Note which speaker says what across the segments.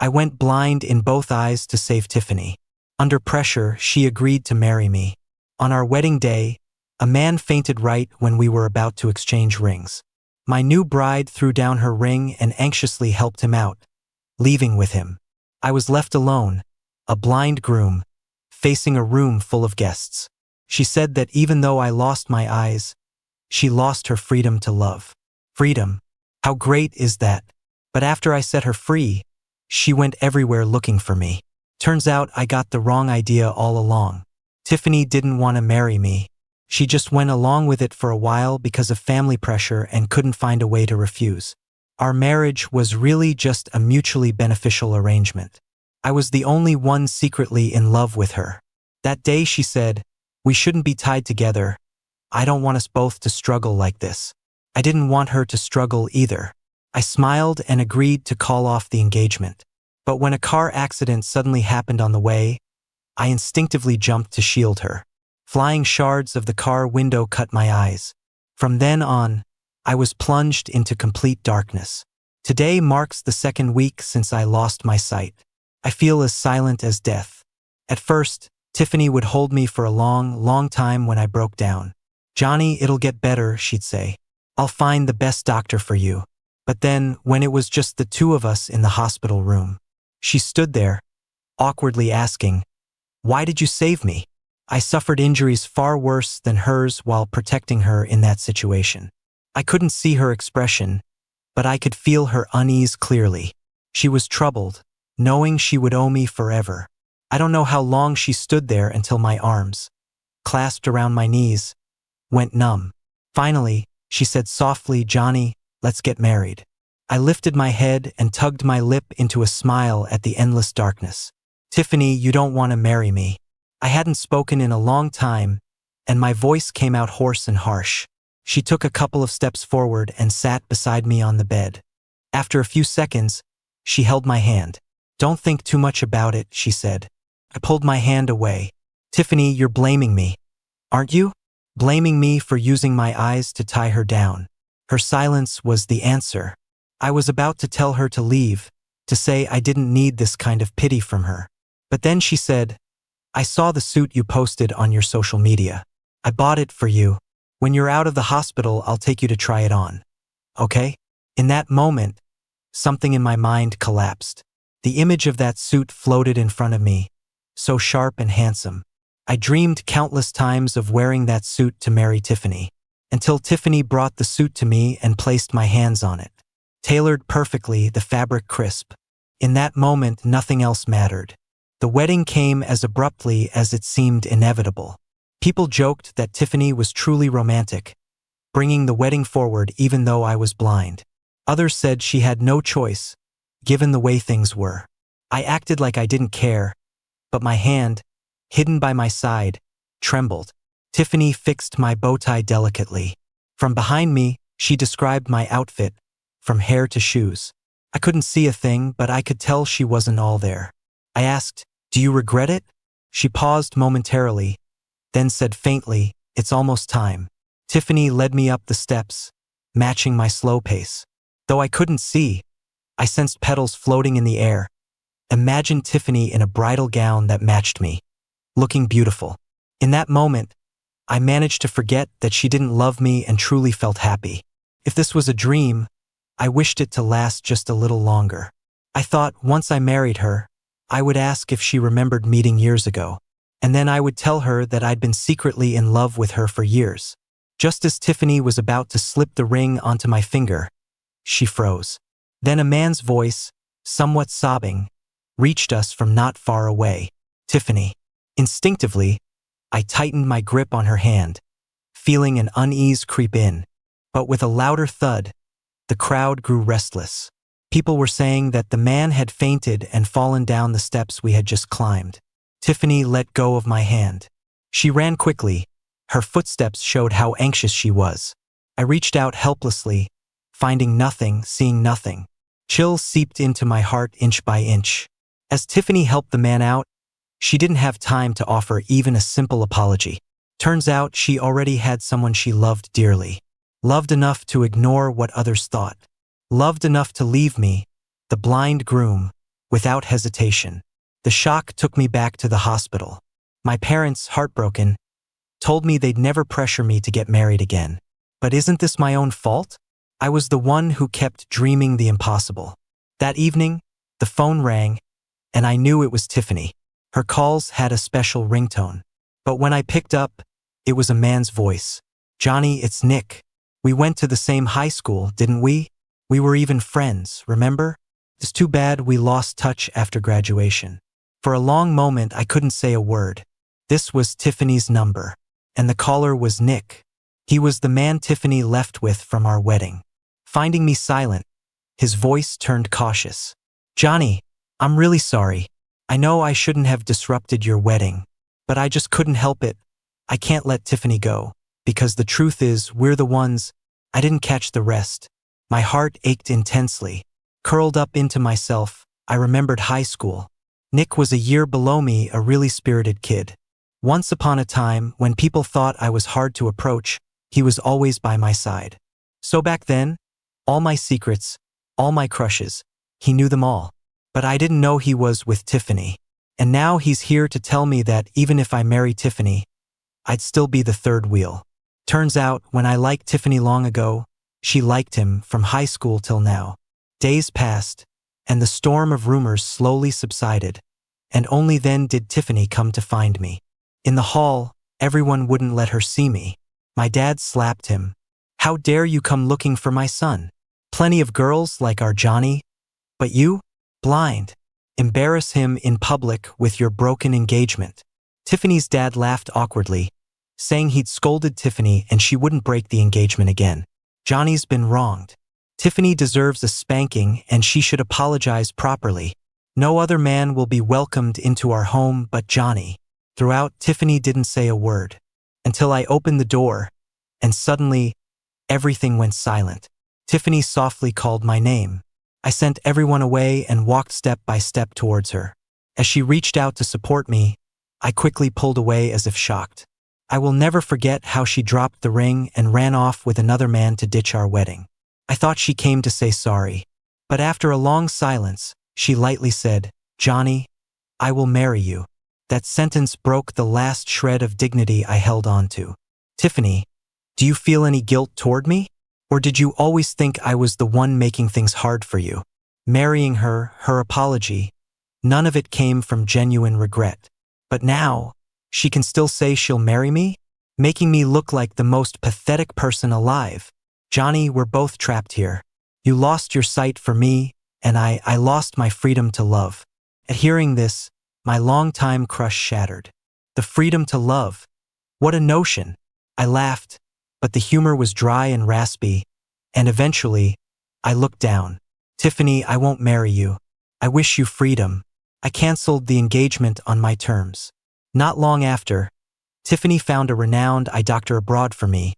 Speaker 1: I went blind in both eyes to save Tiffany. Under pressure, she agreed to marry me. On our wedding day, a man fainted right when we were about to exchange rings. My new bride threw down her ring and anxiously helped him out, leaving with him. I was left alone, a blind groom, facing a room full of guests. She said that even though I lost my eyes, she lost her freedom to love. Freedom. How great is that? But after I set her free, she went everywhere looking for me. Turns out I got the wrong idea all along. Tiffany didn't want to marry me. She just went along with it for a while because of family pressure and couldn't find a way to refuse. Our marriage was really just a mutually beneficial arrangement. I was the only one secretly in love with her. That day she said, "We shouldn't be tied together. I don't want us both to struggle like this." I didn't want her to struggle either. I smiled and agreed to call off the engagement. But when a car accident suddenly happened on the way, I instinctively jumped to shield her. Flying shards of the car window cut my eyes. From then on, I was plunged into complete darkness. Today marks the second week since I lost my sight. I feel as silent as death. At first, Tiffany would hold me for a long time when I broke down. "Johnny, it'll get better," she'd say. "I'll find the best doctor for you." But then, when it was just the two of us in the hospital room, she stood there, awkwardly asking, "Why did you save me?" I suffered injuries far worse than hers while protecting her in that situation. I couldn't see her expression, but I could feel her unease clearly. She was troubled, knowing she would owe me forever. I don't know how long she stood there until my arms, clasped around my knees, went numb. Finally, she said softly, "Johnny, let's get married." I lifted my head and tugged my lip into a smile at the endless darkness. "Tiffany, you don't want to marry me." I hadn't spoken in a long time, and my voice came out hoarse and harsh. She took a couple of steps forward and sat beside me on the bed. After a few seconds, she held my hand. "Don't think too much about it," she said. I pulled my hand away. "Tiffany, you're blaming me, aren't you? Blaming me for using my eyes to tie her down." Her silence was the answer. I was about to tell her to leave, to say I didn't need this kind of pity from her. But then she said, "I saw the suit you posted on your social media. I bought it for you. When you're out of the hospital, I'll take you to try it on. Okay?" In that moment, something in my mind collapsed. The image of that suit floated in front of me, so sharp and handsome. I dreamed countless times of wearing that suit to marry Tiffany, until Tiffany brought the suit to me and placed my hands on it. Tailored perfectly, the fabric crisp. In that moment, nothing else mattered. The wedding came as abruptly as it seemed inevitable. People joked that Tiffany was truly romantic, bringing the wedding forward even though I was blind. Others said she had no choice, given the way things were. I acted like I didn't care, but my hand, hidden by my side, trembled. Tiffany fixed my bow tie delicately. From behind me, she described my outfit, from hair to shoes. I couldn't see a thing, but I could tell she wasn't all there. I asked, "Do you regret it?" She paused momentarily, then said faintly, "It's almost time." Tiffany led me up the steps, matching my slow pace. Though I couldn't see, I sensed petals floating in the air. Imagine Tiffany in a bridal gown that matched me, looking beautiful. In that moment, I managed to forget that she didn't love me and truly felt happy. If this was a dream, I wished it to last just a little longer. I thought once I married her, I would ask if she remembered meeting years ago, and then I would tell her that I'd been secretly in love with her for years. Just as Tiffany was about to slip the ring onto my finger, she froze. Then a man's voice, somewhat sobbing, reached us from not far away. "Tiffany." Instinctively, I tightened my grip on her hand, feeling an unease creep in. But with a louder thud, the crowd grew restless. People were saying that the man had fainted and fallen down the steps we had just climbed. Tiffany let go of my hand. She ran quickly. Her footsteps showed how anxious she was. I reached out helplessly, finding nothing, seeing nothing. Chills seeped into my heart inch by inch. As Tiffany helped the man out, she didn't have time to offer even a simple apology. Turns out she already had someone she loved dearly. Loved enough to ignore what others thought. Loved enough to leave me, the blind groom, without hesitation. The shock took me back to the hospital. My parents, heartbroken, told me they'd never pressure me to get married again. But isn't this my own fault? I was the one who kept dreaming the impossible. That evening, the phone rang, and I knew it was Tiffany. Her calls had a special ringtone. But when I picked up, it was a man's voice. "Johnny, it's Nick. We went to the same high school, didn't we? We were even friends, remember? It's too bad we lost touch after graduation." For a long moment, I couldn't say a word. This was Tiffany's number, and the caller was Nick. He was the man Tiffany left with from our wedding. Finding me silent, his voice turned cautious. "Johnny, I'm really sorry. I know I shouldn't have disrupted your wedding, but I just couldn't help it. I can't let Tiffany go, because the truth is, we're the ones. I didn't catch the rest." My heart ached intensely. Curled up into myself, I remembered high school. Nick was a year below me, a really spirited kid. Once upon a time, when people thought I was hard to approach, he was always by my side. So back then, all my secrets, all my crushes, he knew them all. But I didn't know he was with Tiffany. And now he's here to tell me that even if I marry Tiffany, I'd still be the third wheel. Turns out, when I liked Tiffany long ago, she liked him from high school till now. Days passed, and the storm of rumors slowly subsided, and only then did Tiffany come to find me. In the hall, everyone wouldn't let her see me. My dad slapped him. "How dare you come looking for my son? Plenty of girls like our Johnny, but you? Blind. Embarrass him in public with your broken engagement." Tiffany's dad laughed awkwardly, saying he'd scolded Tiffany and she wouldn't break the engagement again. "Johnny's been wronged. Tiffany deserves a spanking and she should apologize properly. No other man will be welcomed into our home but Johnny." Throughout, Tiffany didn't say a word, until I opened the door, and suddenly, everything went silent. Tiffany softly called my name. I sent everyone away and walked step by step towards her. As she reached out to support me, I quickly pulled away as if shocked. I will never forget how she dropped the ring and ran off with another man to ditch our wedding. I thought she came to say sorry, but after a long silence, she lightly said, "Johnny, I will marry you." That sentence broke the last shred of dignity I held on to. "Tiffany, do you feel any guilt toward me? Or did you always think I was the one making things hard for you?" Marrying her, her apology, none of it came from genuine regret. But now, she can still say she'll marry me, making me look like the most pathetic person alive. "Johnny, we're both trapped here. You lost your sight for me, and I lost my freedom to love." At hearing this, my longtime crush shattered. The freedom to love. What a notion. I laughed, but the humor was dry and raspy, and eventually, I looked down. "Tiffany, I won't marry you. I wish you freedom." I canceled the engagement on my terms. Not long after, Tiffany found a renowned eye doctor abroad for me,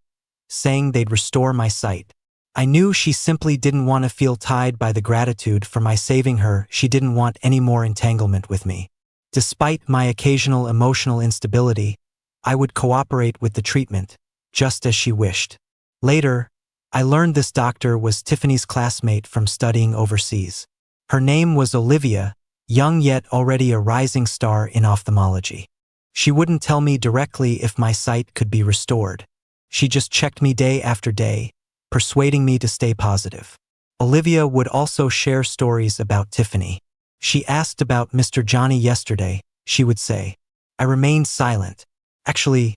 Speaker 1: saying they'd restore my sight. I knew she simply didn't want to feel tied by the gratitude for my saving her. She didn't want any more entanglement with me. Despite my occasional emotional instability, I would cooperate with the treatment, just as she wished. Later, I learned this doctor was Tiffany's classmate from studying overseas. Her name was Olivia, young yet already a rising star in ophthalmology. She wouldn't tell me directly if my sight could be restored. She just checked me day after day, persuading me to stay positive. Olivia would also share stories about Tiffany. "She asked about Mr. Johnny yesterday," she would say. I remained silent. "Actually,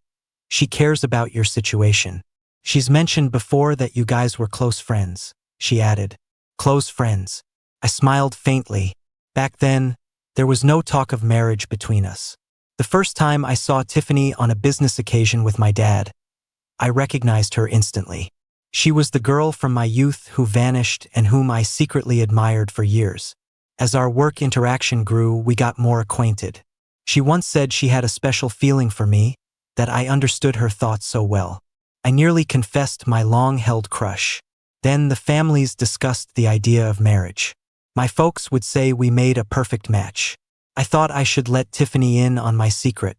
Speaker 1: she cares about your situation. She's mentioned before that you guys were close friends," she added. Close friends. I smiled faintly. Back then, there was no talk of marriage between us. The first time I saw Tiffany on a business occasion with my dad, I recognized her instantly. She was the girl from my youth who vanished and whom I secretly admired for years. As our work interaction grew, we got more acquainted. She once said she had a special feeling for me, that I understood her thoughts so well. I nearly confessed my long-held crush. Then the families discussed the idea of marriage. My folks would say we made a perfect match. I thought I should let Tiffany in on my secret,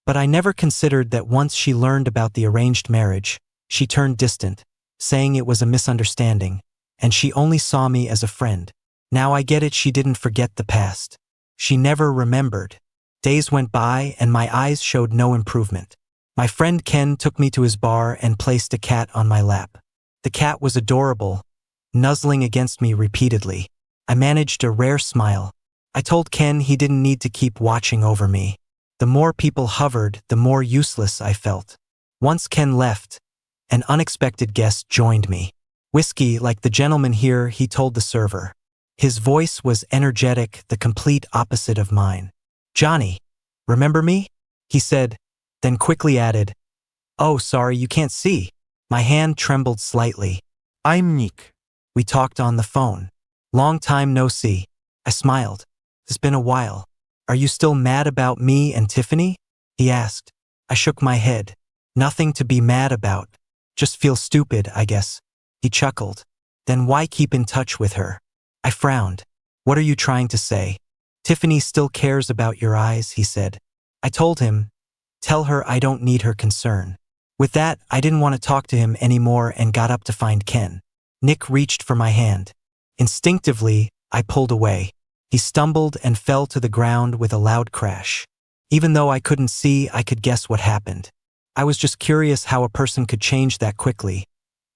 Speaker 1: but I never considered that once she learned about the arranged marriage, she turned distant, saying it was a misunderstanding, and she only saw me as a friend. Now I get it, she didn't forget the past. She never remembered. Days went by and my eyes showed no improvement. My friend Ken took me to his bar and placed a cat on my lap. The cat was adorable, nuzzling against me repeatedly. I managed a rare smile. I told Ken he didn't need to keep watching over me. The more people hovered, the more useless I felt. Once Ken left, an unexpected guest joined me. Whiskey, like the gentleman here, he told the server. His voice was energetic, the complete opposite of mine. "Johnny, remember me?" he said, then quickly added, "Oh, sorry, you can't see." My hand trembled slightly.
Speaker 2: I'm Nick.
Speaker 1: We talked on the phone. "Long time no see." I smiled. "It's been a while. Are you still mad about me and Tiffany?" he asked. I shook my head. "Nothing to be mad about. Just feel stupid, I guess." He chuckled. "Then why keep in touch with her?" I frowned. "What are you trying to say?" "Tiffany still cares about your eyes," he said. I told him, "Tell her I don't need her concern." With that, I didn't want to talk to him anymore and got up to find Ken. Nick reached for my hand. Instinctively, I pulled away. He stumbled and fell to the ground with a loud crash. Even though I couldn't see, I could guess what happened. I was just curious how a person could change that quickly,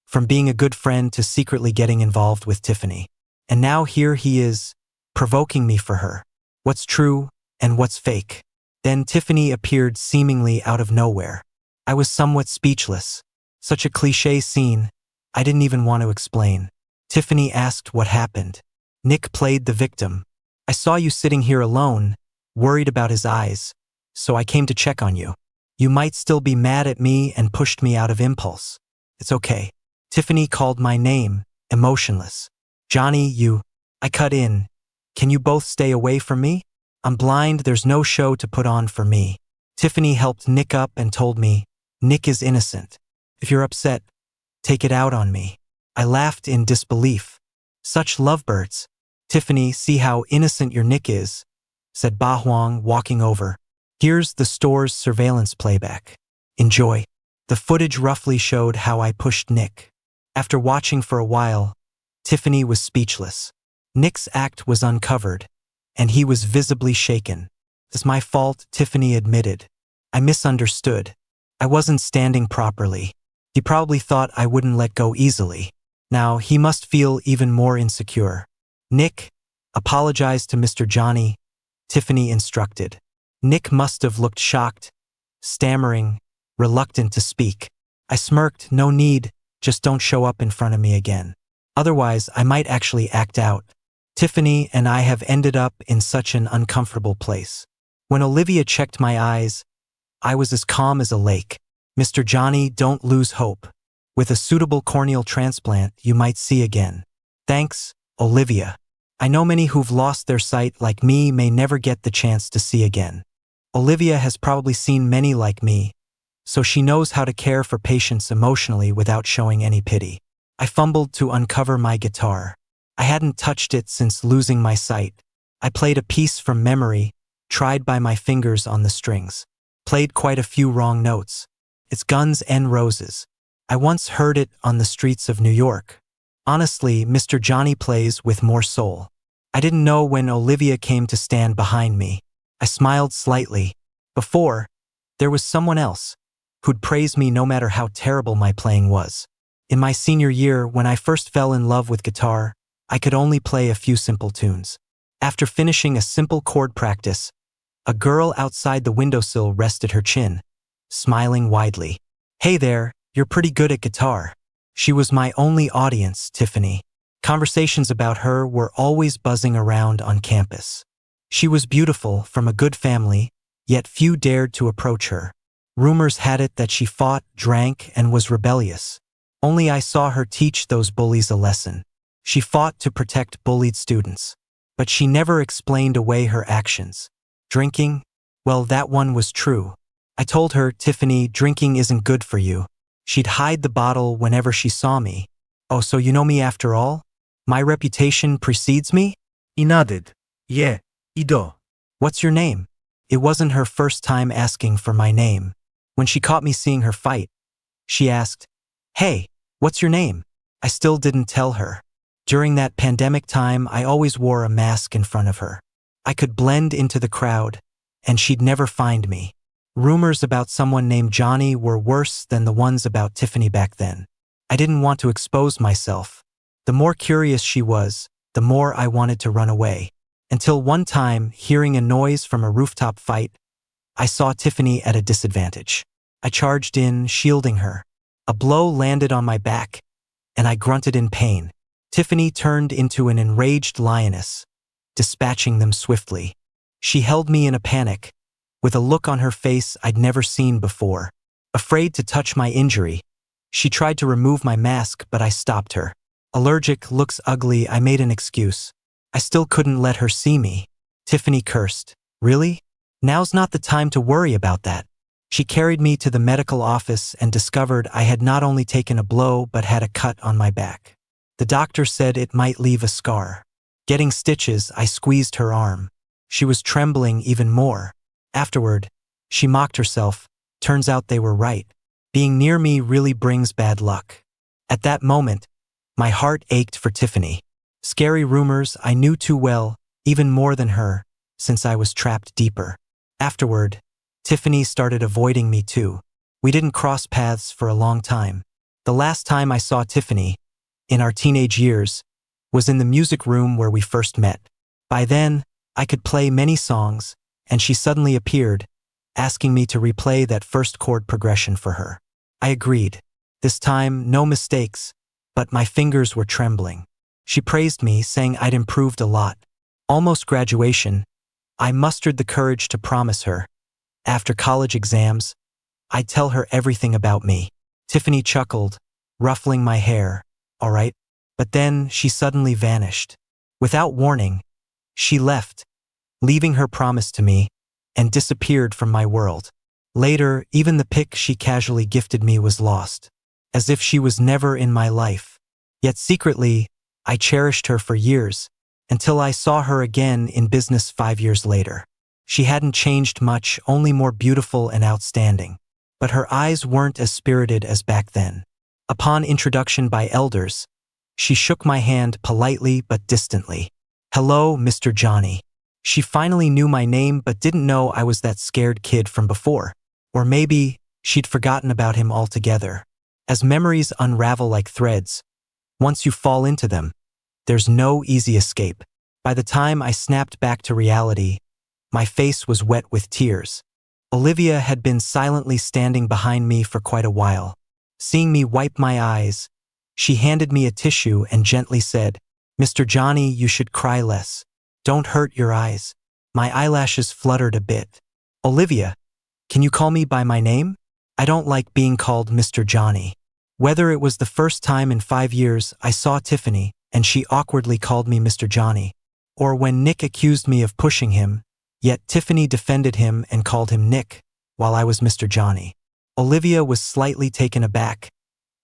Speaker 1: from being a good friend to secretly getting involved with Tiffany. And now here he is, provoking me for her. What's true and what's fake? Then Tiffany appeared seemingly out of nowhere. I was somewhat speechless. Such a cliché scene, I didn't even want to explain. Tiffany asked what happened. Nick played the victim. "I saw you sitting here alone, worried about his eyes, so I came to check on you. You might still be mad at me and pushed me out of impulse. It's okay." Tiffany called my name, emotionless. "Johnny, you..." I cut in. "Can you both stay away from me? I'm blind, there's no show to put on for me." Tiffany helped Nick up and told me, "Nick is innocent. If you're upset, take it out on me." I laughed in disbelief. "Such lovebirds." "Tiffany, see how innocent your Nick is," said Ba Huang, walking over. "Here's the store's surveillance playback. Enjoy." The footage roughly showed how I pushed Nick. After watching for a while, Tiffany was speechless. Nick's act was uncovered, and he was visibly shaken. "It's my fault," Tiffany admitted. "I misunderstood. I wasn't standing properly. He probably thought I wouldn't let go easily. Now he must feel even more insecure." "Nick, apologize to Mr. Johnny," Tiffany instructed. Nick must have looked shocked, stammering, reluctant to speak. I smirked. "No need, just don't show up in front of me again. Otherwise, I might actually act out." Tiffany and I have ended up in such an uncomfortable place. When Olivia checked my eyes, I was as calm as a lake. "Mr. Johnny, don't lose hope. With a suitable corneal transplant, you might see again." "Thanks, Olivia. I know many who've lost their sight like me may never get the chance to see again. Olivia has probably seen many like me, so she knows how to care for patients emotionally without showing any pity." I fumbled to uncover my guitar. I hadn't touched it since losing my sight. I played a piece from memory, tried by my fingers on the strings. Played quite a few wrong notes. It's Guns N' Roses. I once heard it on the streets of New York. Honestly, Mr. Johnny plays with more soul. I didn't know when Olivia came to stand behind me. I smiled slightly. Before, there was someone else who'd praise me no matter how terrible my playing was. In my senior year, when I first fell in love with guitar, I could only play a few simple tunes. After finishing a simple chord practice, a girl outside the windowsill rested her chin, smiling widely. "Hey there, you're pretty good at guitar." She was my only audience, Tiffany. Conversations about her were always buzzing around on campus. She was beautiful, from a good family, yet few dared to approach her. Rumors had it that she fought, drank, and was rebellious. Only I saw her teach those bullies a lesson. She fought to protect bullied students, but she never explained away her actions. Drinking? Well, that one was true. I told her, "Tiffany, drinking isn't good for you." She'd hide the bottle whenever she saw me. "Oh, so you know me after all? My reputation precedes me?"
Speaker 2: He nodded. "Yeah, I do."
Speaker 1: "What's your name?" It wasn't her first time asking for my name. When she caught me seeing her fight, she asked, "Hey, what's your name?" I still didn't tell her. During that pandemic time, I always wore a mask in front of her. I could blend into the crowd, and she'd never find me. Rumors about someone named Johnny were worse than the ones about Tiffany back then. I didn't want to expose myself. The more curious she was, the more I wanted to run away. Until one time, hearing a noise from a rooftop fight, I saw Tiffany at a disadvantage. I charged in, shielding her. A blow landed on my back, and I grunted in pain. Tiffany turned into an enraged lioness, dispatching them swiftly. She held me in a panic, with a look on her face I'd never seen before. Afraid to touch my injury, she tried to remove my mask, but I stopped her. Allergic, looks ugly, I made an excuse. I still couldn't let her see me. Tiffany cursed. Really? Now's not the time to worry about that. She carried me to the medical office and discovered I had not only taken a blow but had a cut on my back. The doctor said it might leave a scar. Getting stitches, I squeezed her arm. She was trembling even more. Afterward, she mocked herself. Turns out they were right. Being near me really brings bad luck. At that moment, my heart ached for Tiffany. Scary rumors I knew too well, even more than her, since I was trapped deeper. Afterward, Tiffany started avoiding me too. We didn't cross paths for a long time. The last time I saw Tiffany, in our teenage years, was in the music room where we first met. By then, I could play many songs, and she suddenly appeared, asking me to replay that first chord progression for her. I agreed. This time, no mistakes, but my fingers were trembling. She praised me, saying I'd improved a lot. Almost graduation, I mustered the courage to promise her. After college exams, I'd tell her everything about me. Tiffany chuckled, ruffling my hair. All right. But then she suddenly vanished. Without warning, she left, leaving her promise to me, and disappeared from my world. Later, even the pic she casually gifted me was lost, as if she was never in my life. Yet secretly, I cherished her for years, until I saw her again in business 5 years later. She hadn't changed much, only more beautiful and outstanding. But her eyes weren't as spirited as back then. Upon introduction by elders, she shook my hand politely but distantly. Hello, Mr. Johnny. She finally knew my name but didn't know I was that scared kid from before. Or maybe she'd forgotten about him altogether. As memories unravel like threads, once you fall into them, there's no easy escape. By the time I snapped back to reality, my face was wet with tears. Olivia had been silently standing behind me for quite a while. Seeing me wipe my eyes, she handed me a tissue and gently said, Mr. Johnny, you should cry less. Don't hurt your eyes. My eyelashes fluttered a bit. Olivia, can you call me by my name? I don't like being called Mr. Johnny. Whether it was the first time in 5 years I saw Tiffany and she awkwardly called me Mr. Johnny, or when Nick accused me of pushing him, yet Tiffany defended him and called him Nick, while I was Mr. Johnny. Olivia was slightly taken aback,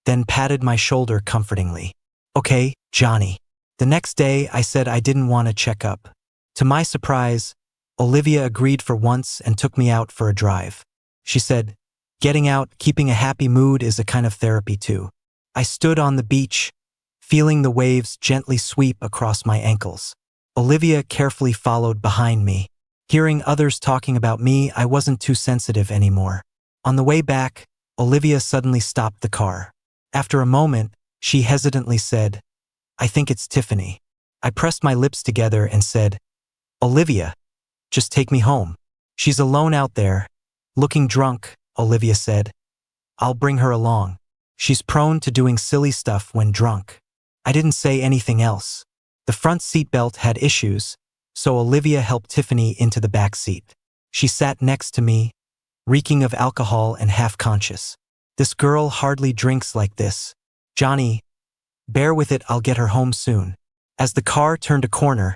Speaker 1: then patted my shoulder comfortingly. Okay, Johnny. The next day, I said I didn't want to check up. To my surprise, Olivia agreed for once and took me out for a drive. She said, getting out, keeping a happy mood is a kind of therapy too. I stood on the beach, feeling the waves gently sweep across my ankles. Olivia carefully followed behind me. Hearing others talking about me, I wasn't too sensitive anymore. On the way back, Olivia suddenly stopped the car. After a moment, she hesitantly said, I think it's Tiffany. I pressed my lips together and said, Olivia, just take me home. She's alone out there, looking drunk, Olivia said. I'll bring her along. She's prone to doing silly stuff when drunk. I didn't say anything else. The front seatbelt had issues, so Olivia helped Tiffany into the back seat. She sat next to me, reeking of alcohol and half-conscious. This girl hardly drinks like this. Johnny, bear with it, I'll get her home soon. As the car turned a corner,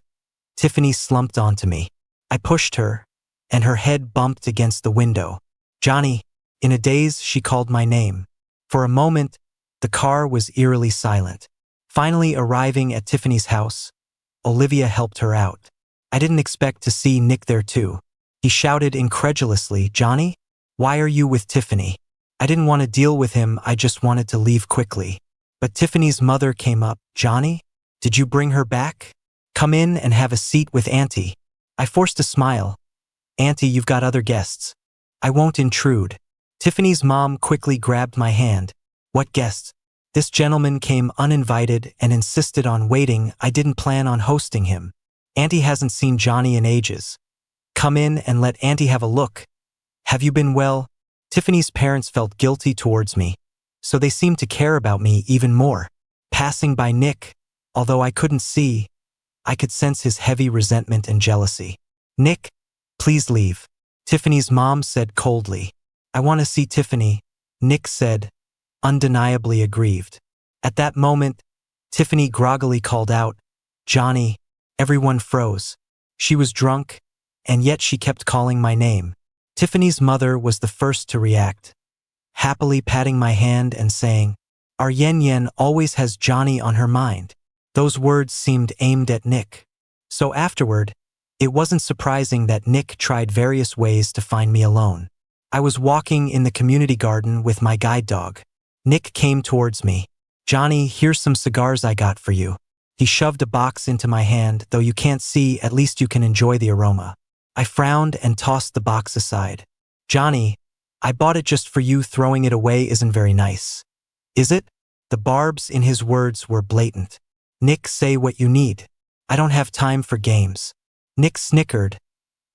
Speaker 1: Tiffany slumped onto me. I pushed her, and her head bumped against the window. Johnny, in a daze, she called my name. For a moment, the car was eerily silent. Finally arriving at Tiffany's house, Olivia helped her out. I didn't expect to see Nick there too. He shouted incredulously, Johnny, why are you with Tiffany? I didn't want to deal with him, I just wanted to leave quickly. But Tiffany's mother came up, Johnny? Did you bring her back? Come in and have a seat with Auntie. I forced a smile. Auntie, you've got other guests. I won't intrude. Tiffany's mom quickly grabbed my hand. What guests? This gentleman came uninvited and insisted on waiting. I didn't plan on hosting him. Auntie hasn't seen Johnny in ages. Come in and let Auntie have a look. Have you been well? Tiffany's parents felt guilty towards me, so they seemed to care about me even more. Passing by Nick, although I couldn't see, I could sense his heavy resentment and jealousy. Nick, please leave. Tiffany's mom said coldly. I want to see Tiffany, Nick said, undeniably aggrieved. At that moment, Tiffany groggily called out, Johnny. Everyone froze. She was drunk, and yet she kept calling my name. Tiffany's mother was the first to react, happily patting my hand and saying, Our Yen always has Johnny on her mind. Those words seemed aimed at Nick. So afterward, it wasn't surprising that Nick tried various ways to find me alone. I was walking in the community garden with my guide dog. Nick came towards me. Johnny, here's some cigars I got for you. He shoved a box into my hand. Though you can't see, at least you can enjoy the aroma. I frowned and tossed the box aside. Johnny, I bought it just for you. Throwing it away isn't very nice. Is it? The barbs in his words were blatant. Nick, say what you need. I don't have time for games. Nick snickered.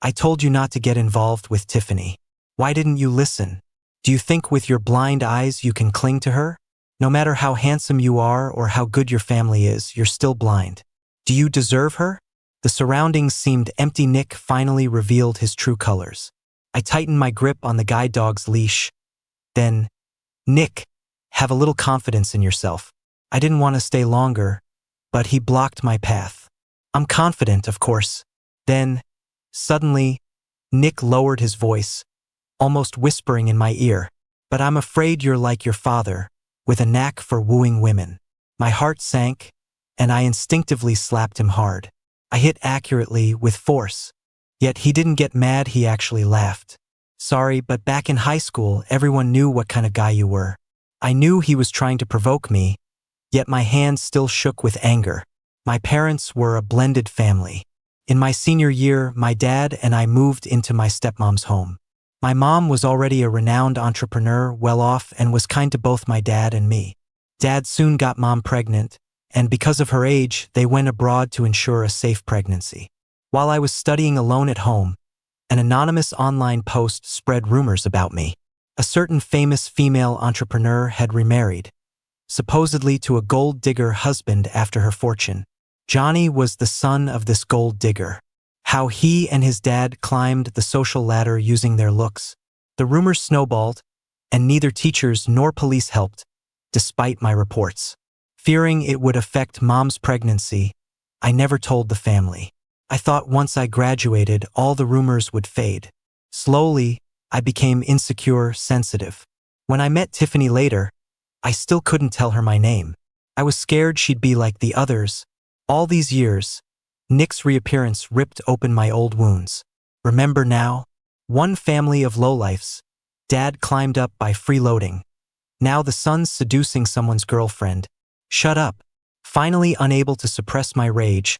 Speaker 1: I told you not to get involved with Tiffany. Why didn't you listen? Do you think with your blind eyes you can cling to her? No matter how handsome you are or how good your family is, you're still blind. Do you deserve her? The surroundings seemed empty. Nick finally revealed his true colors. I tightened my grip on the guide dog's leash. Then, Nick, have a little confidence in yourself. I didn't want to stay longer, but he blocked my path. I'm confident, of course. Then, suddenly, Nick lowered his voice, almost whispering in my ear. But I'm afraid you're like your father, with a knack for wooing women. My heart sank, and I instinctively slapped him hard. I hit accurately, with force. Yet he didn't get mad, he actually laughed. Sorry, but back in high school, everyone knew what kind of guy you were. I knew he was trying to provoke me, yet my hands still shook with anger. My parents were a blended family. In my senior year, my dad and I moved into my stepmom's home. My mom was already a renowned entrepreneur, well off, and was kind to both my dad and me. Dad soon got mom pregnant, and because of her age, they went abroad to ensure a safe pregnancy. While I was studying alone at home, an anonymous online post spread rumors about me. A certain famous female entrepreneur had remarried, supposedly to a gold digger husband after her fortune. Johnny was the son of this gold digger. How he and his dad climbed the social ladder using their looks. The rumors snowballed, and neither teachers nor police helped, despite my reports. Fearing it would affect mom's pregnancy, I never told the family. I thought once I graduated, all the rumors would fade. Slowly, I became insecure, sensitive. When I met Tiffany later, I still couldn't tell her my name. I was scared she'd be like the others. All these years, Nick's reappearance ripped open my old wounds. Remember now? One family of lowlifes. Dad climbed up by freeloading. Now the son's seducing someone's girlfriend. Shut up. Finally unable to suppress my rage,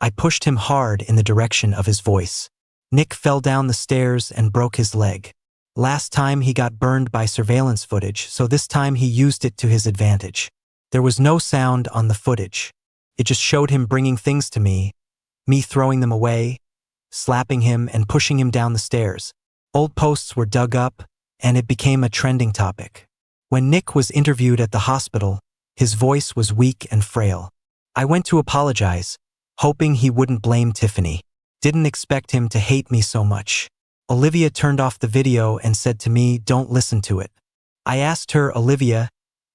Speaker 1: I pushed him hard in the direction of his voice. Nick fell down the stairs and broke his leg. Last time he got burned by surveillance footage, so this time he used it to his advantage. There was no sound on the footage. It just showed him bringing things to me throwing them away, slapping him and pushing him down the stairs. Old posts were dug up, and it became a trending topic. When Nick was interviewed at the hospital, his voice was weak and frail. I went to apologize, hoping he wouldn't blame Tiffany. Didn't expect him to hate me so much. Olivia turned off the video and said to me, "Don't listen to it." I asked her, "Olivia,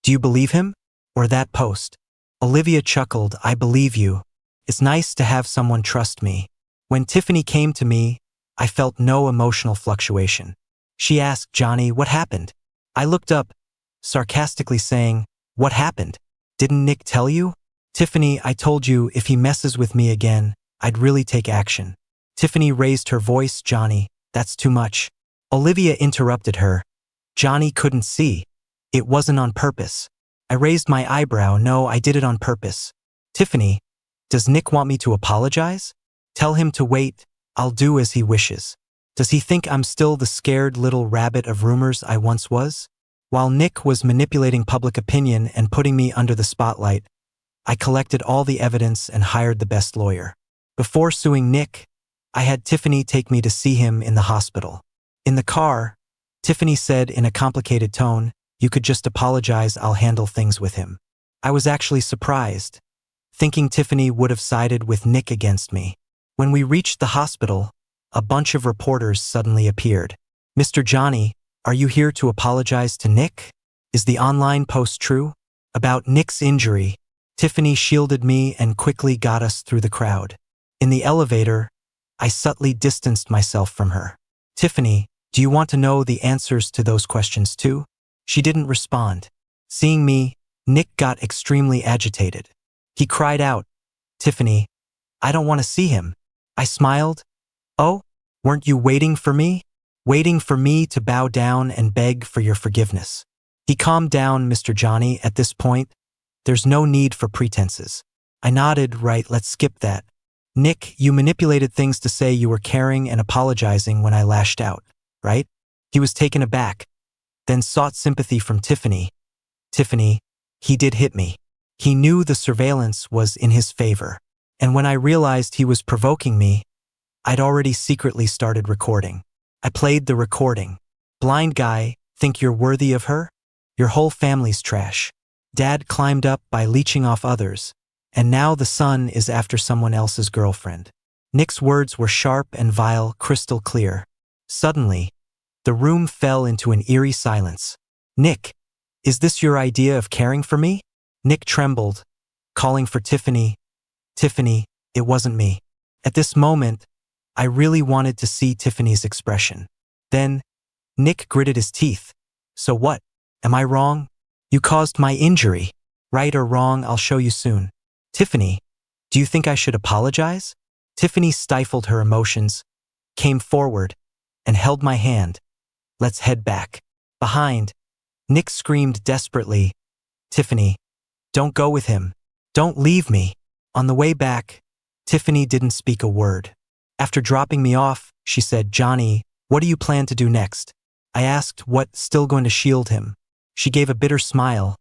Speaker 1: do you believe him? Or that post?" Olivia chuckled, "I believe you. It's nice to have someone trust me." When Tiffany came to me, I felt no emotional fluctuation. She asked, "Johnny, what happened?" I looked up, sarcastically saying, "What happened? Didn't Nick tell you?" "Tiffany, I told you if he messes with me again, I'd really take action." Tiffany raised her voice, "Johnny, that's too much." Olivia interrupted her. Johnny couldn't see. It wasn't on purpose. I raised my eyebrow. "No, I did it on purpose." "Tiffany, Does Nick want me to apologize? Tell him to wait, I'll do as he wishes. Does he think I'm still the scared little rabbit of rumors I once was? While Nick was manipulating public opinion and putting me under the spotlight, I collected all the evidence and hired the best lawyer. Before suing Nick, I had Tiffany take me to see him in the hospital. In the car, Tiffany said in a complicated tone, "You could just apologize, I'll handle things with him." I was actually surprised, thinking Tiffany would have sided with Nick against me. When we reached the hospital, a bunch of reporters suddenly appeared. "Mr. Johnny, are you here to apologize to Nick? Is the online post true?" About Nick's injury, Tiffany shielded me and quickly got us through the crowd. In the elevator, I subtly distanced myself from her. "Tiffany, do you want to know the answers to those questions too?" She didn't respond. Seeing me, Nick got extremely agitated. He cried out, "Tiffany, I don't want to see him." I smiled. "Oh, weren't you waiting for me? Waiting for me to bow down and beg for your forgiveness?" He calmed down, "Mr. Johnny, at this point, there's no need for pretenses." I nodded. "Right, let's skip that. Nick, you manipulated things to say you were caring and apologizing when I lashed out, right?" He was taken aback, then sought sympathy from Tiffany. "Tiffany, he did hit me. He knew the surveillance was in his favor. And when I realized he was provoking me, I'd already secretly started recording. I played the recording. Blind guy, think you're worthy of her? Your whole family's trash. Dad climbed up by leeching off others, and now the son is after someone else's girlfriend." Nick's words were sharp and vile, crystal clear. Suddenly, the room fell into an eerie silence. "Nick, is this your idea of caring for me?" Nick trembled, calling for Tiffany. "Tiffany, it wasn't me." At this moment, I really wanted to see Tiffany's expression. Then, Nick gritted his teeth. "So what? Am I wrong? You caused my injury. Right or wrong, I'll show you soon." "Tiffany, do you think I should apologize?" Tiffany stifled her emotions, came forward, and held my hand. "Let's head back." Behind, Nick screamed desperately, "Tiffany, don't go with him. Don't leave me." On the way back, Tiffany didn't speak a word. After dropping me off, she said, "Johnny, what do you plan to do next?" I asked what still going to shield him. She gave a bitter smile.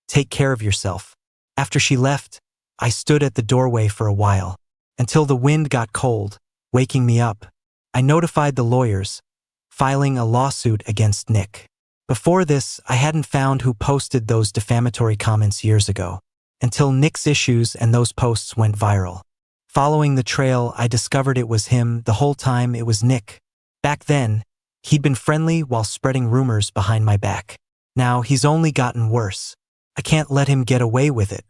Speaker 1: "Take care of yourself." After she left, I stood at the doorway for a while, until the wind got cold, waking me up. I notified the lawyers, filing a lawsuit against Nick. Before this, I hadn't found who posted those defamatory comments years ago, until Nick's issues and those posts went viral. Following the trail, I discovered it was him. The whole time it was Nick. Back then, he'd been friendly while spreading rumors behind my back. Now he's only gotten worse. I can't let him get away with it.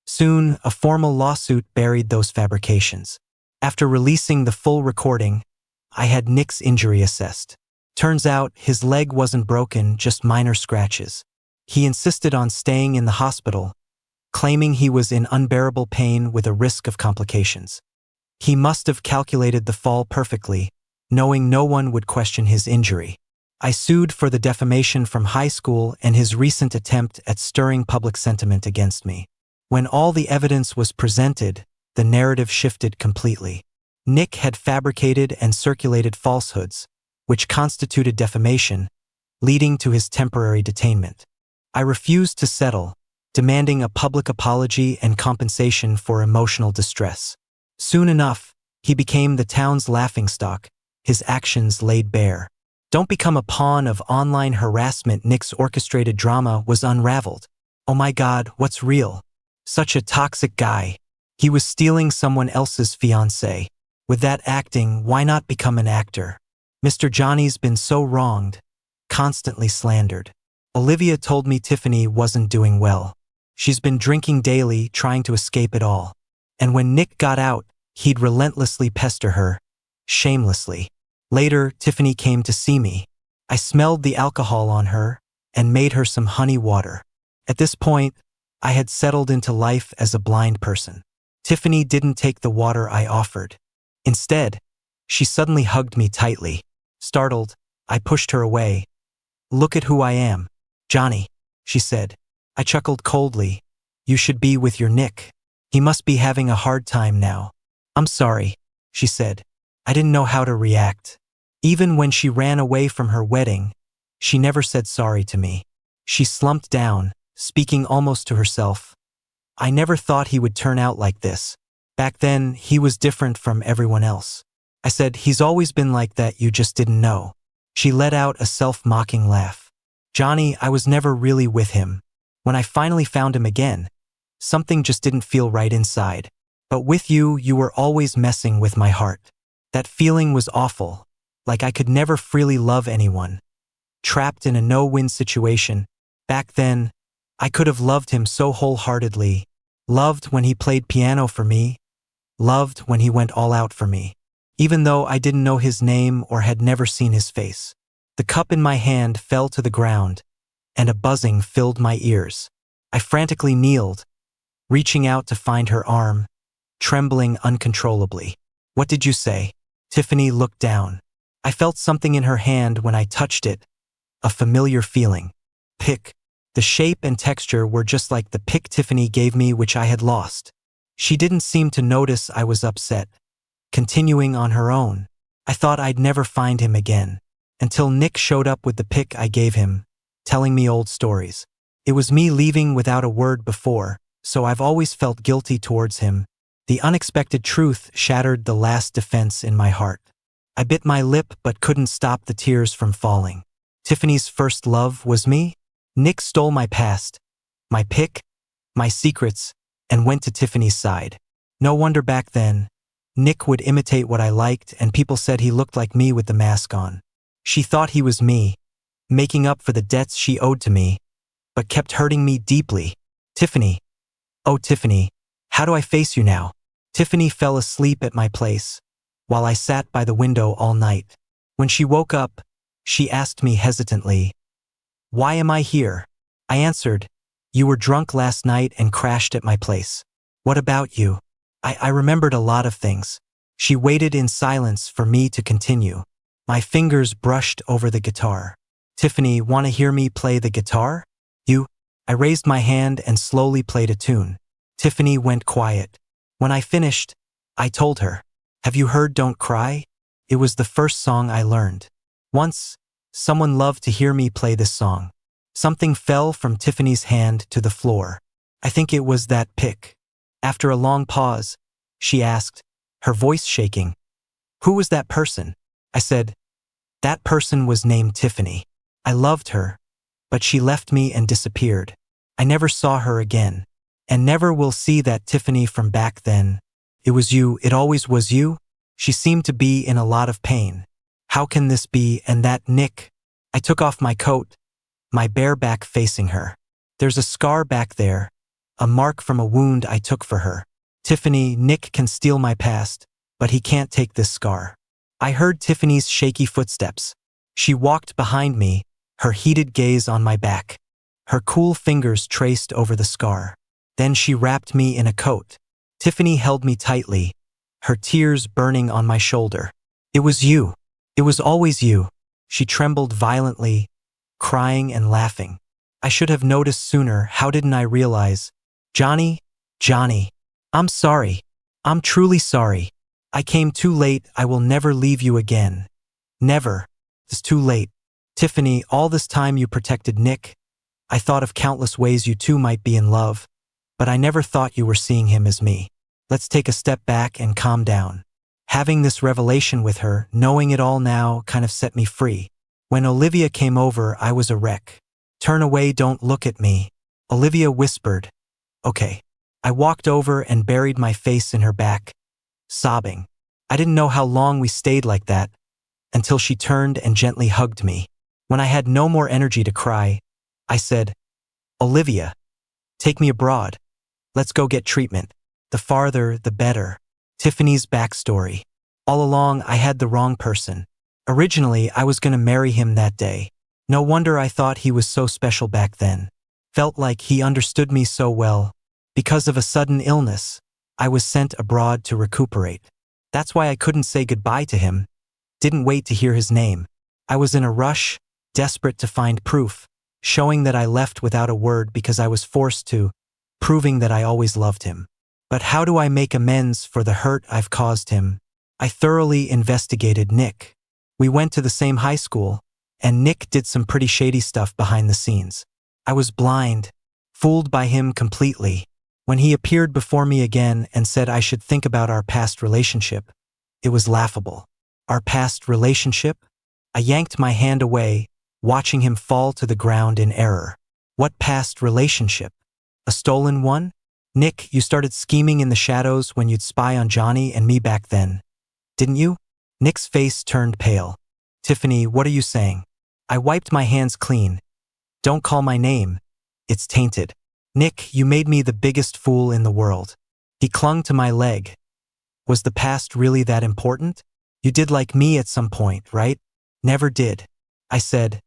Speaker 1: Soon, a formal lawsuit buried those fabrications. After releasing the full recording, I had Nick's injury assessed. Turns out his leg wasn't broken, just minor scratches. He insisted on staying in the hospital, claiming he was in unbearable pain with a risk of complications. He must have calculated the fall perfectly, knowing no one would question his injury. I sued for the defamation from high school and his recent attempt at stirring public sentiment against me. When all the evidence was presented, the narrative shifted completely. Nick had fabricated and circulated falsehoods, which constituted defamation, leading to his temporary detainment. I refused to settle, demanding a public apology and compensation for emotional distress. Soon enough, he became the town's laughingstock, his actions laid bare. Don't become a pawn of online harassment. Nick's orchestrated drama was unraveled. Oh my God, what's real? Such a toxic guy. He was stealing someone else's fiancée. With that acting, why not become an actor? Mr. Johnny's been so wronged, constantly slandered. Olivia told me Tiffany wasn't doing well. She's been drinking daily, trying to escape it all. And when Nick got out, he'd relentlessly pester her, shamelessly. Later, Tiffany came to see me. I smelled the alcohol on her and made her some honey water. At this point, I had settled into life as a blind person. Tiffany didn't take the water I offered. Instead, she suddenly hugged me tightly. Startled, I pushed her away. "Look at who I am. Johnny," she said. I chuckled coldly. "You should be with your Nick." He must be having a hard time now. I'm sorry, she said. I didn't know how to react. Even when she ran away from her wedding, she never said sorry to me. She slumped down, speaking almost to herself. I never thought he would turn out like this. Back then, he was different from everyone else. I said, he's always been like that, you just didn't know. She let out a self-mocking laugh. Johnny, I was never really with him. When I finally found him again, something just didn't feel right inside. But with you, you were always messing with my heart. That feeling was awful, like I could never freely love anyone. Trapped in a no-win situation. Back then, I could have loved him so wholeheartedly. Loved when he played piano for me. Loved when he went all out for me. Even though I didn't know his name or had never seen his face. The cup in my hand fell to the ground, and a buzzing filled my ears. I frantically kneeled, reaching out to find her arm, trembling uncontrollably. What did you say? Tiffany looked down. I felt something in her hand when I touched it, a familiar feeling. Pick. The shape and texture were just like the pick Tiffany gave me, which I had lost. She didn't seem to notice I was upset, continuing on her own. I thought I'd never find him again, until Nick showed up with the pick I gave him, telling me old stories. It was me leaving without a word before, so I've always felt guilty towards him. The unexpected truth shattered the last defense in my heart. I bit my lip but couldn't stop the tears from falling. Tiffany's first love was me? Nick stole my past, my pick, my secrets, and went to Tiffany's side. No wonder back then, Nick would imitate what I liked and people said he looked like me with the mask on. She thought he was me, making up for the debts she owed to me, but kept hurting me deeply. Tiffany. Oh, Tiffany, how do I face you now? Tiffany fell asleep at my place, while I sat by the window all night. When she woke up, she asked me hesitantly, "Why am I here?" I answered, "You were drunk last night and crashed at my place." "What about you?" I remembered a lot of things. She waited in silence for me to continue. My fingers brushed over the guitar. "Tiffany, want to hear me play the guitar?" "You?" I raised my hand and slowly played a tune. Tiffany went quiet. When I finished, I told her, "Have you heard Don't Cry?" It was the first song I learned. Once, someone loved to hear me play this song. Something fell from Tiffany's hand to the floor. I think it was that pick. After a long pause, she asked, her voice shaking, "Who was that person?" I said, "That person was named Tiffany. I loved her, but she left me and disappeared. I never saw her again, and never will see that Tiffany from back then. It was you, it always was you?" She seemed to be in a lot of pain. "How can this be, and that Nick?" I took off my coat, my bare back facing her. "There's a scar back there, a mark from a wound I took for her. Tiffany, Nick can steal my past, but he can't take this scar." I heard Tiffany's shaky footsteps. She walked behind me, her heated gaze on my back. Her cool fingers traced over the scar. Then she wrapped me in a coat. Tiffany held me tightly, her tears burning on my shoulder. "It was you. It was always you." She trembled violently, crying and laughing. "I should have noticed sooner. How didn't I realize? Johnny, Johnny, I'm sorry. I'm truly sorry. I came too late. I will never leave you again. Never. It's too late. Tiffany, all this time you protected Nick. I thought of countless ways you two might be in love, but I never thought you were seeing him as me. Let's take a step back and calm down." Having this revelation with her, knowing it all now, kind of set me free. When Olivia came over, I was a wreck. "Turn away, don't look at me," Olivia whispered. "Okay." I walked over and buried my face in her back, sobbing. I didn't know how long we stayed like that, until she turned and gently hugged me. When I had no more energy to cry, I said, "Olivia, take me abroad. Let's go get treatment. The farther, the better." Tiffany's backstory. All along, I had the wrong person. Originally, I was gonna marry him that day. No wonder I thought he was so special back then. Felt like he understood me so well. Because of a sudden illness, I was sent abroad to recuperate. That's why I couldn't say goodbye to him. Didn't wait to hear his name. I was in a rush, desperate to find proof, showing that I left without a word because I was forced to, proving that I always loved him. But how do I make amends for the hurt I've caused him? I thoroughly investigated Nick. We went to the same high school, and Nick did some pretty shady stuff behind the scenes. I was blind, fooled by him completely. When he appeared before me again and said I should think about our past relationship, it was laughable. Our past relationship? I yanked my hand away, watching him fall to the ground in error. What past relationship? A stolen one? Nick, you started scheming in the shadows when you'd spy on Johnny and me back then, didn't you? Nick's face turned pale. Tiffany, what are you saying? I wiped my hands clean. Don't call my name. It's tainted. Nick, you made me the biggest fool in the world. He clung to my leg. Was the past really that important? You did like me at some point, right? Never did. I said,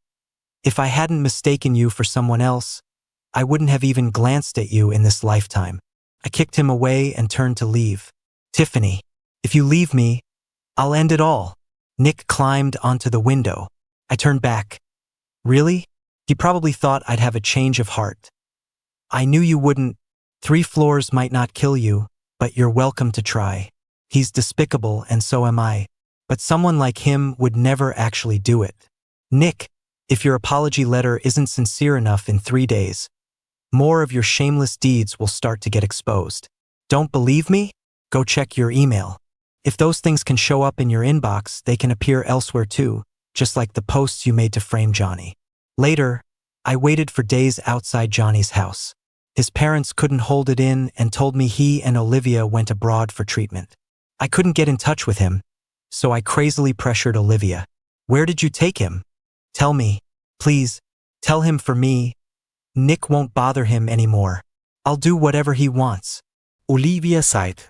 Speaker 1: if I hadn't mistaken you for someone else, I wouldn't have even glanced at you in this lifetime. I kicked him away and turned to leave. Tiffany, if you leave me, I'll end it all. Nick climbed onto the window. I turned back. Really? He probably thought I'd have a change of heart. I knew you wouldn't. 3 floors might not kill you, but you're welcome to try. He's despicable and so am I. But someone like him would never actually do it. Nick, if your apology letter isn't sincere enough in 3 days, more of your shameless deeds will start to get exposed. Don't believe me? Go check your email. If those things can show up in your inbox, they can appear elsewhere too, just like the posts you made to frame Johnny. Later, I waited for days outside Johnny's house. His parents couldn't hold it in and told me he and Olivia went abroad for treatment. I couldn't get in touch with him, so I crazily pressured Olivia. Where did you take him? Tell me, please. Tell him for me. Nick won't bother him anymore. I'll do whatever he wants.
Speaker 2: Olivia sighed.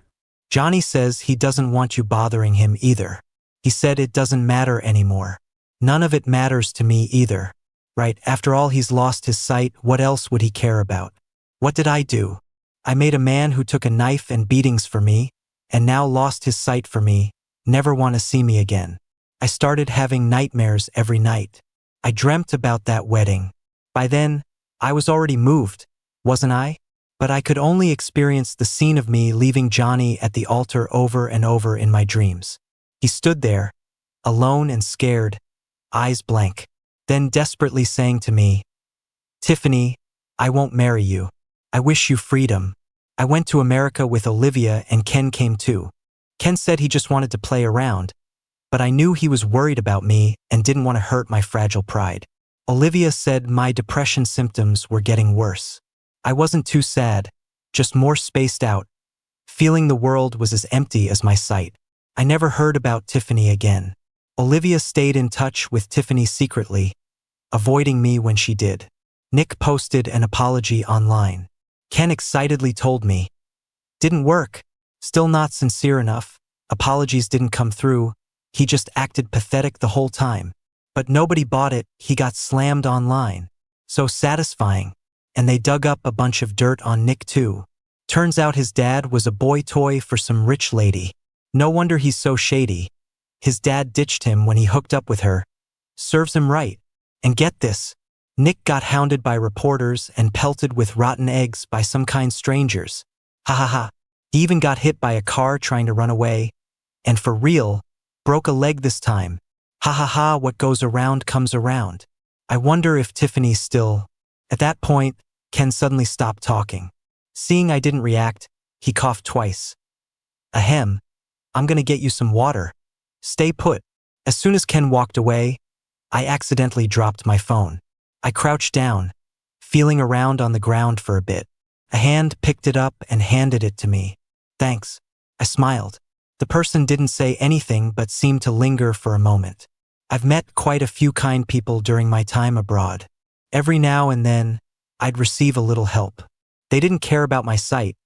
Speaker 1: Johnny says he doesn't want you bothering him either. He said it doesn't matter anymore. None of it matters to me either. Right, after all, he's lost his sight. What else would he care about? What did I do? I made a man who took a knife and beatings for me, and now lost his sight for me, never want to see me again. I started having nightmares every night. I dreamt about that wedding. By then, I was already moved, wasn't I? But I could only experience the scene of me leaving Johnny at the altar over and over in my dreams. He stood there, alone and scared, eyes blank, then desperately saying to me, Tiffany, I won't marry you. I wish you freedom. I went to America with Olivia and Ken came too. Ken said he just wanted to play around, but I knew he was worried about me and didn't want to hurt my fragile pride. Olivia said my depression symptoms were getting worse. I wasn't too sad, just more spaced out, feeling the world was as empty as my sight. I never heard about Tiffany again. Olivia stayed in touch with Tiffany secretly, avoiding me when she did. Nick posted an apology online. Ken excitedly told me, didn't work, still not sincere enough, apologies didn't come through, he just acted pathetic the whole time. But nobody bought it, he got slammed online. So satisfying. And they dug up a bunch of dirt on Nick too. Turns out his dad was a boy toy for some rich lady. No wonder he's so shady. His dad ditched him when he hooked up with her. Serves him right. And get this, Nick got hounded by reporters and pelted with rotten eggs by some kind strangers. Ha ha ha. He even got hit by a car trying to run away. And for real, broke a leg this time. Ha ha ha, what goes around comes around. I wonder if Tiffany's still. At that point, Ken suddenly stopped talking. Seeing I didn't react, he coughed twice. Ahem, I'm gonna get you some water. Stay put. As soon as Ken walked away, I accidentally dropped my phone. I crouched down, feeling around on the ground for a bit. A hand picked it up and handed it to me. Thanks. I smiled. The person didn't say anything but seemed to linger for a moment. I've met quite a few kind people during my time abroad. Every now and then, I'd receive a little help. They didn't care about my sight.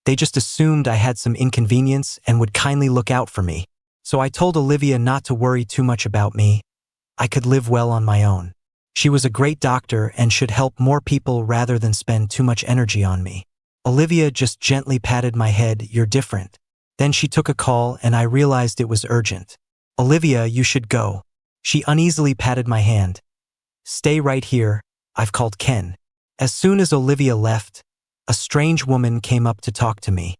Speaker 1: They just assumed I had some inconvenience and would kindly look out for me. So I told Olivia not to worry too much about me. I could live well on my own. She was a great doctor and should help more people rather than spend too much energy on me. Olivia just gently patted my head, you're different. Then she took a call and I realized it was urgent. Olivia, you should go. She uneasily patted my hand. Stay right here, I've called Ken. As soon as Olivia left, a strange woman came up to talk to me.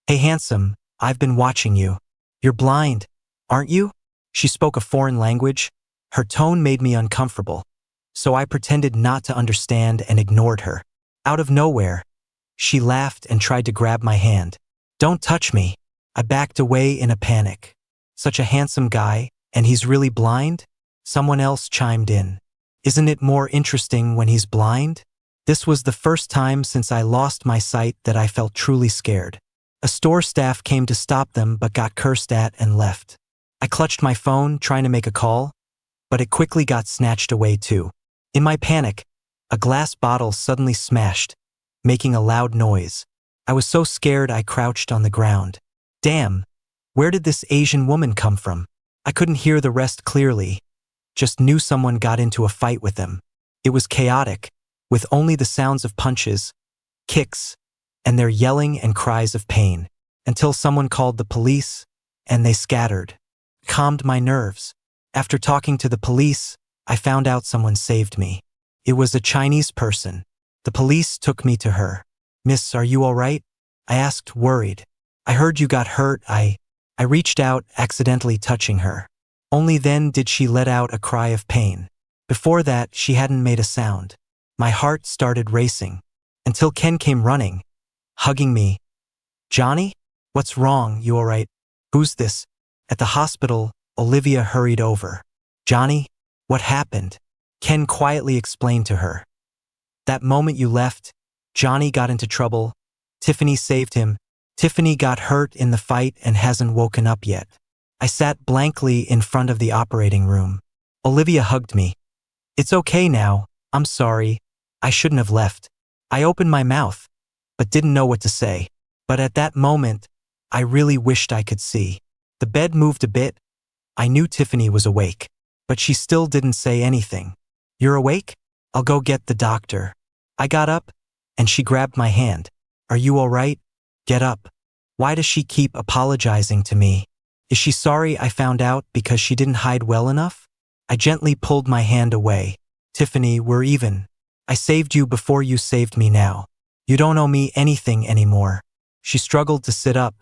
Speaker 1: Hey handsome, I've been watching you. You're blind, aren't you? She spoke a foreign language. Her tone made me uncomfortable, so I pretended not to understand and ignored her. Out of nowhere, she laughed and tried to grab my hand. Don't touch me. I backed away in a panic. Such a handsome guy, and he's really blind? Someone else chimed in. Isn't it more interesting when he's blind? This was the first time since I lost my sight that I felt truly scared. A store staff came to stop them but got cursed at and left. I clutched my phone, trying to make a call, but it quickly got snatched away too. In my panic, a glass bottle suddenly smashed, making a loud noise. I was so scared I crouched on the ground. Damn, where did this Asian woman come from? I couldn't hear the rest clearly, just knew someone got into a fight with them. It was chaotic, with only the sounds of punches, kicks, and their yelling and cries of pain, until someone called the police, and they scattered. Calmed my nerves. After talking to the police, I found out someone saved me. It was a Chinese person. The police took me to her. Miss, are you all right? I asked, worried. I heard you got hurt. I reached out, accidentally touching her. Only then did she let out a cry of pain. Before that, she hadn't made a sound. My heart started racing, until Ken came running, hugging me. Johnny? What's wrong? You all right? Who's this? At the hospital, Olivia hurried over. Johnny? What happened? Ken quietly explained to her. That moment you left, Johnny got into trouble. Tiffany saved him. Tiffany got hurt in the fight and hasn't woken up yet. I sat blankly in front of the operating room. Olivia hugged me. It's okay now. I'm sorry. I shouldn't have left. I opened my mouth, but didn't know what to say. But at that moment, I really wished I could see. The bed moved a bit. I knew Tiffany was awake, but she still didn't say anything. You're awake? I'll go get the doctor. I got up, and she grabbed my hand. Are you all right? Get up. Why does she keep apologizing to me? Is she sorry I found out because she didn't hide well enough? I gently pulled my hand away. Tiffany, we're even. I saved you before you saved me now. You don't owe me anything anymore. She struggled to sit up.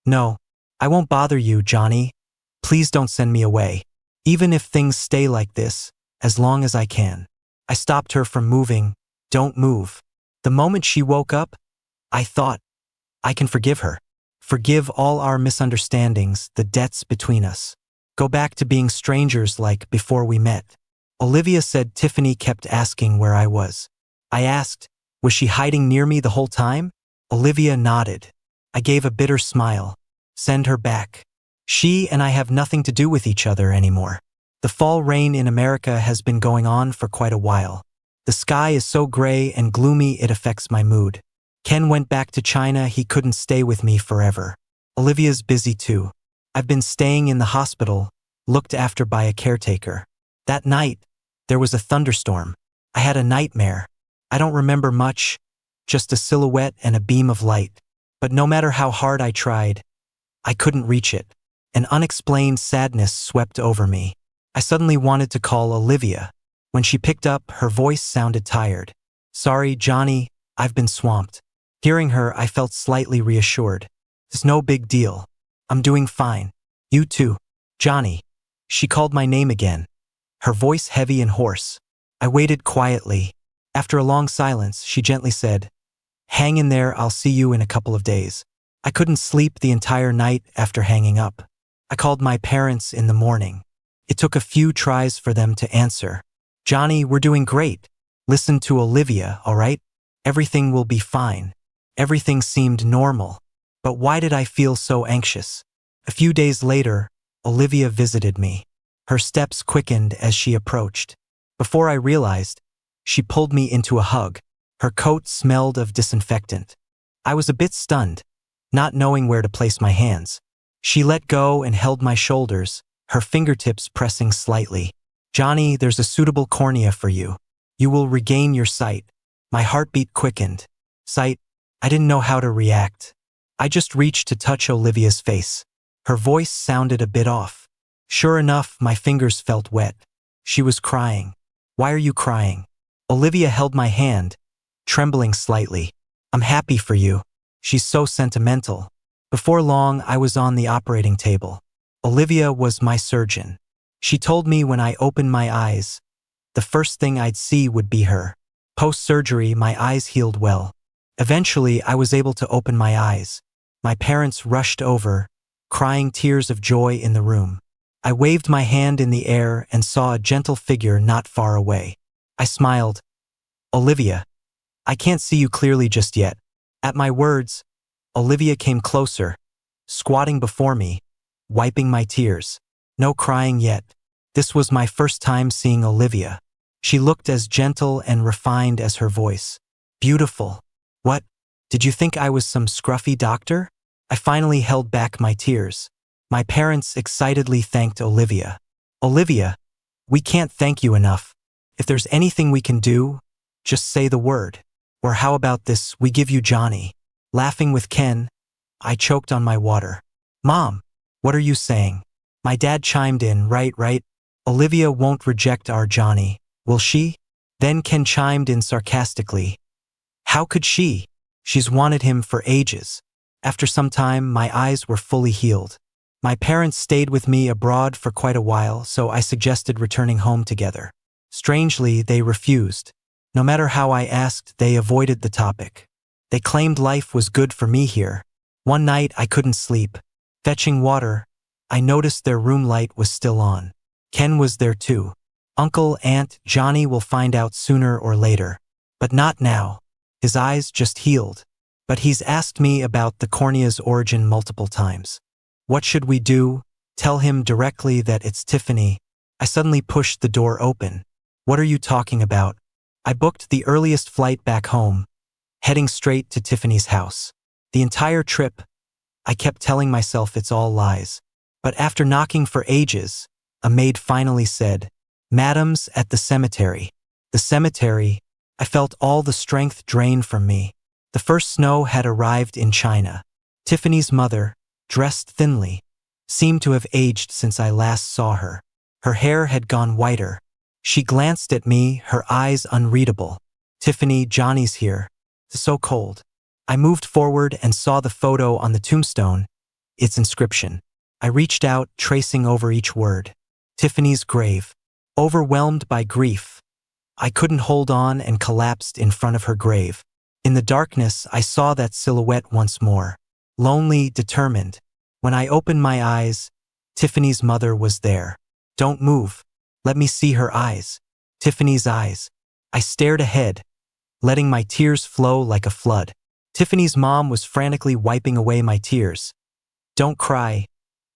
Speaker 1: No, I won't bother you, Johnny. Please don't send me away. Even if things stay like this, as long as I can. I stopped her from moving. Don't move. The moment she woke up, I thought, I can forgive her. Forgive all our misunderstandings, the debts between us. Go back to being strangers like before we met. Olivia said Tiffany kept asking where I was. I asked, was she hiding near me the whole time? Olivia nodded. I gave a bitter smile. Send her back. She and I have nothing to do with each other anymore. The fall rain in America has been going on for quite a while. The sky is so gray and gloomy it affects my mood. Ken went back to China. He couldn't stay with me forever. Olivia's busy too. I've been staying in the hospital, looked after by a caretaker. That night, there was a thunderstorm. I had a nightmare. I don't remember much, just a silhouette and a beam of light. But no matter how hard I tried, I couldn't reach it. An unexplained sadness swept over me. I suddenly wanted to call Olivia. When she picked up, her voice sounded tired. Sorry, Johnny, I've been swamped. Hearing her, I felt slightly reassured. It's no big deal. I'm doing fine. You too. Johnny. She called my name again, her voice heavy and hoarse. I waited quietly. After a long silence, she gently said, Hang in there, I'll see you in a couple of days. I couldn't sleep the entire night after hanging up. I called my parents in the morning. It took a few tries for them to answer. Johnny, we're doing great. Listen to Olivia, all right? Everything will be fine. Everything seemed normal. But why did I feel so anxious? A few days later, Olivia visited me. Her steps quickened as she approached. Before I realized, she pulled me into a hug. Her coat smelled of disinfectant. I was a bit stunned, not knowing where to place my hands. She let go and held my shoulders, her fingertips pressing slightly. Johnny, there's a suitable cornea for you. You will regain your sight. My heartbeat quickened. Sight? I didn't know how to react. I just reached to touch Olivia's face. Her voice sounded a bit off. Sure enough, my fingers felt wet. She was crying. Why are you crying? Olivia held my hand, trembling slightly. I'm happy for you. She's so sentimental. Before long, I was on the operating table. Olivia was my surgeon. She told me when I opened my eyes, the first thing I'd see would be her. Post-surgery, my eyes healed well. Eventually, I was able to open my eyes. My parents rushed over, crying tears of joy in the room. I waved my hand in the air and saw a gentle figure not far away. I smiled. Olivia, I can't see you clearly just yet. At my words, Olivia came closer, squatting before me, wiping my tears. No crying yet. This was my first time seeing Olivia. She looked as gentle and refined as her voice. Beautiful. What? Did you think I was some scruffy doctor? I finally held back my tears. My parents excitedly thanked Olivia. Olivia, we can't thank you enough. If there's anything we can do, just say the word. Or how about this, we give you Johnny. Laughing with Ken, I choked on my water. Mom, what are you saying? My dad chimed in, right. Olivia won't reject our Johnny, will she? Then Ken chimed in sarcastically. How could she? She's wanted him for ages. After some time, my eyes were fully healed. My parents stayed with me abroad for quite a while, so I suggested returning home together. Strangely, they refused. No matter how I asked, they avoided the topic. They claimed life was good for me here. One night, I couldn't sleep. Fetching water, I noticed their room light was still on. Ken was there too. Uncle, Aunt, Johnny will find out sooner or later. But not now. His eyes just healed. But he's asked me about the cornea's origin multiple times. What should we do? Tell him directly that it's Tiffany. I suddenly pushed the door open. What are you talking about? I booked the earliest flight back home, heading straight to Tiffany's house. The entire trip, I kept telling myself it's all lies. But after knocking for ages, a maid finally said, Madam's at the cemetery. The cemetery, I felt all the strength drain from me. The first snow had arrived in China. Tiffany's mother, dressed thinly, seemed to have aged since I last saw her. Her hair had gone whiter. She glanced at me, her eyes unreadable. Tiffany, Johnny's here. It's so cold. I moved forward and saw the photo on the tombstone, its inscription. I reached out, tracing over each word. Tiffany's grave. Overwhelmed by grief, I couldn't hold on and collapsed in front of her grave. In the darkness, I saw that silhouette once more. Lonely, determined. When I opened my eyes, Tiffany's mother was there. Don't move. Let me see her eyes. Tiffany's eyes. I stared ahead, letting my tears flow like a flood. Tiffany's mom was frantically wiping away my tears. Don't cry.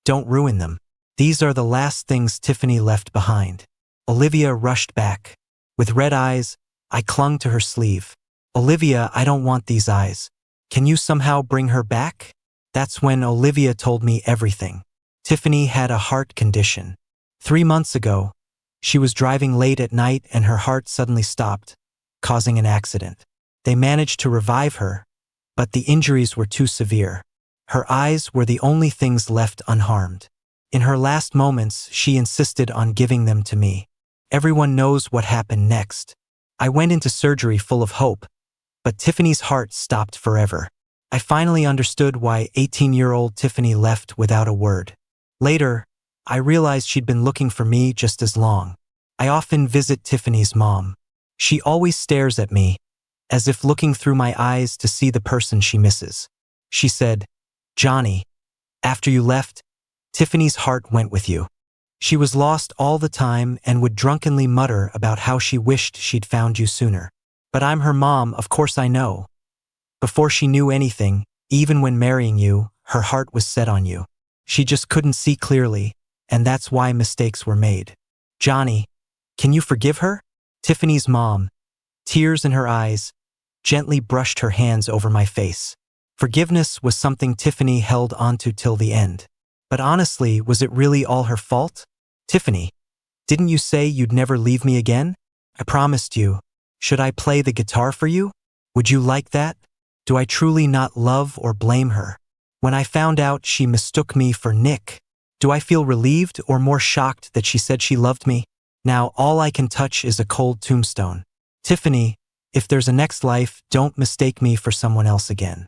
Speaker 1: Don't ruin them. These are the last things Tiffany left behind. Olivia rushed back. With red eyes, I clung to her sleeve. Olivia, I don't want these eyes. Can you somehow bring her back? That's when Olivia told me everything. Tiffany had a heart condition. 3 months ago, she was driving late at night and her heart suddenly stopped, causing an accident. They managed to revive her, but the injuries were too severe. Her eyes were the only things left unharmed. In her last moments, she insisted on giving them to me. Everyone knows what happened next. I went into surgery full of hope, but Tiffany's heart stopped forever. I finally understood why 18-year-old Tiffany left without a word. Later, I realized she'd been looking for me just as long. I often visit Tiffany's mom. She always stares at me, as if looking through my eyes to see the person she misses. She said, Johnny, after you left, Tiffany's heart went with you. She was lost all the time and would drunkenly mutter about how she wished she'd found you sooner. But I'm her mom, of course I know. Before she knew anything, even when marrying you, her heart was set on you. She just couldn't see clearly, and that's why mistakes were made. Johnny, can you forgive her? Tiffany's mom, tears in her eyes, gently brushed her hands over my face. Forgiveness was something Tiffany held onto till the end. But honestly, was it really all her fault? Tiffany, didn't you say you'd never leave me again? I promised you. Should I play the guitar for you? Would you like that? Do I truly not love or blame her? When I found out she mistook me for Nick, do I feel relieved or more shocked that she said she loved me? Now all I can touch is a cold tombstone. Tiffany, if there's a next life, don't mistake me for someone else again.